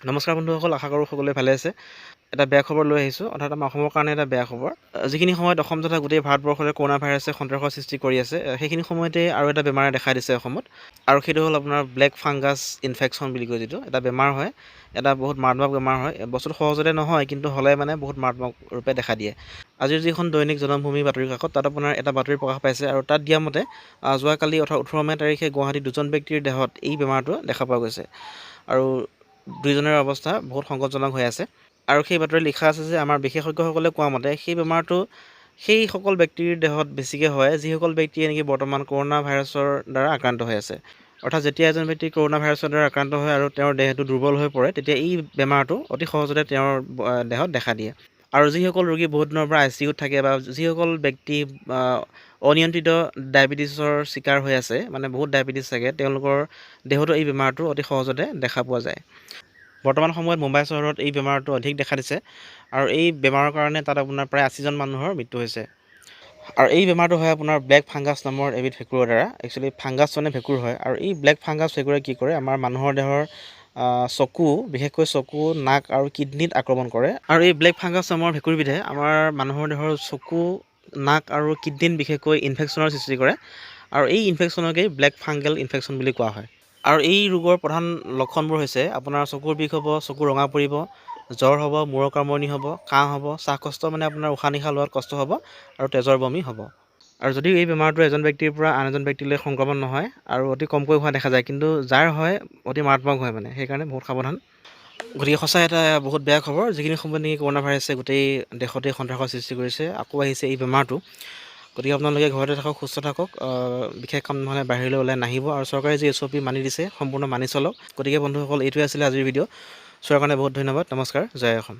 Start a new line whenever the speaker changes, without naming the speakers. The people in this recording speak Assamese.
নমস্কাৰ বন্ধুসকল, আশা কৰোঁ সকলোৱে ভালে আছে। এটা বেয়া খবৰ লৈ আহিছোঁ, অৰ্থাৎ আমাৰ অসমৰ কাৰণে এটা বেয়া খবৰ। যিখিনি সময়ত অসম তথা গোটেই ভাৰতবৰ্ষতে কৰোণা ভাইৰাছে সন্ত্ৰাসৰ সৃষ্টি কৰি আছে, সেইখিনি সময়তে আৰু এটা বেমাৰে দেখা দিছে অসমত, আৰু সেইটো হ'ল আপোনাৰ ব্লেক ফাংগাছ ইনফেকশ্যন বুলি কয়, যিটো এটা বেমাৰ হয়, এটা বহুত মাৰাত্মক বেমাৰ হয়। বস্তুটো সহজতে নহয়, কিন্তু হ'লে মানে বহুত মাৰাত্মক ৰূপে দেখা দিয়ে। আজিৰ যিখন দৈনিক জনমভূমি বাতৰি কাকত, তাত আপোনাৰ এটা বাতৰি প্ৰকাশ পাইছে, আৰু তাত দিয়া মতে যোৱাকালি অৰ্থাৎ 18 মে তাৰিখে গুৱাহাটীত 2জন ব্যক্তিৰ দেহত এই বেমাৰটো দেখা পোৱা গৈছে, আৰু দুয়োজনৰ অৱস্থা বহুত সংকটজনক হৈ আছে। আৰু সেই বাতৰি লিখা আছে যে আমাৰ বিশেষজ্ঞসকলে কোৱা মতে সেই বেমাৰটো সেইসকল ব্যক্তিৰ দেহত বেছিকৈ হয় যিসকল ব্যক্তিয়ে নেকি বৰ্তমান কৰোণা ভাইৰাছৰ দ্বাৰা আক্ৰান্ত হৈ আছে। অৰ্থাৎ যেতিয়া এজন ব্যক্তি কৰোণা ভাইৰাছৰ দ্বাৰা আক্ৰান্ত হয় আৰু তেওঁৰ দেহটো দুৰ্বল হৈ পৰে, তেতিয়া এই বেমাৰটো অতি সহজতে তেওঁৰ দেহত দেখা দিয়ে। আৰু যিসকল ৰোগী বহুত দিনৰ পৰা ICUত থাকে, বা যিসকল ব্যক্তি অনিয়ন্ত্ৰিত ডায়েবেটিছৰ চিকাৰ হৈ আছে, মানে বহুত ডায়েবেটিছ থাকে, তেওঁলোকৰ দেহতো এই বেমাৰটো অতি সহজতে দেখা পোৱা যায়। বৰ্তমান সময়ত মুম্বাই চহৰত এই বেমাৰটো অধিক দেখা দিছে, আৰু এই বেমাৰৰ কাৰণে তাত আপোনাৰ প্ৰায় 80জন মানুহৰ মৃত্যু হৈছে। আৰু এই বেমাৰটো হয় আপোনাৰ ব্লেক ফাংগাছ নামৰ এবিধ ভেঁকুৰৰ দ্বাৰা। একচুৱেলি ফাংগাছ মানে ভেঁকুৰ হয়, আৰু এই ব্লেক ফাংগাছ ভেঁকুৰে কি কৰে, আমাৰ মানুহৰ দেহৰ চকু, বিশেষকৈ চকু, নাক আৰু কিডনীত আক্ৰমণ কৰে। আৰু এই ব্লেক ফাংগাছ নামৰ ভেঁকুৰবিধে আমাৰ মানুহৰ দেহৰ চকু, নাক আৰু কিডনীত বিশেষকৈ ইনফেকশ্যনৰ সৃষ্টি কৰে, আৰু এই ইনফেকশ্যনকেই ব্লেক ফাংগেল ইনফেকশ্যন বুলি কোৱা হয়। আৰু এই ৰোগৰ প্ৰধান লক্ষণবোৰ হৈছে আপোনাৰ চকুৰ বিষ হ'ব, চকু ৰঙা পৰিব, জ্বৰ হ'ব, মূৰৰ কামৰণি হ'ব, কাহ হ'ব, শ্বাসকষ্ট মানে আপোনাৰ উশাহ নিশাহ লোৱাত কষ্ট হ'ব, আৰু তেজৰ বমি হ'ব। আৰু যদিও এই বেমাৰটো এজন ব্যক্তিৰ পৰা আন এজন ব্যক্তিলৈ সংক্ৰমণ নহয়, আৰু অতি কমকৈ হোৱা দেখা যায়, কিন্তু যাৰ হয় অতি মাৰাত্মক হয়, মানে সেইকাৰণে বহুত সাৱধান। গতিকে সঁচাই এটা বহুত বেয়া খবৰ, যিখিনি সময়ত নেকি কৰোণা ভাইৰাছে গোটেই দেশতে সন্ত্ৰাসৰ সৃষ্টি কৰিছে, আকৌ আহিছে এই বেমাৰটো। গতিকে আপোনালোকে ঘৰতে থাকক, সুস্থ থাকক, বিশেষ কাম নহ'লে বাহিৰলৈ ওলাই নাহিব, আৰু চৰকাৰে যি SOP মানি দিছে সম্পূৰ্ণ মানি চলক। গতিকে বন্ধুসকল, এইটোৱে আছিলে আজিৰ ভিডিঅ'। চোৱাৰ কাৰণে বহুত ধন্যবাদ। নমস্কাৰ, জয় অসম।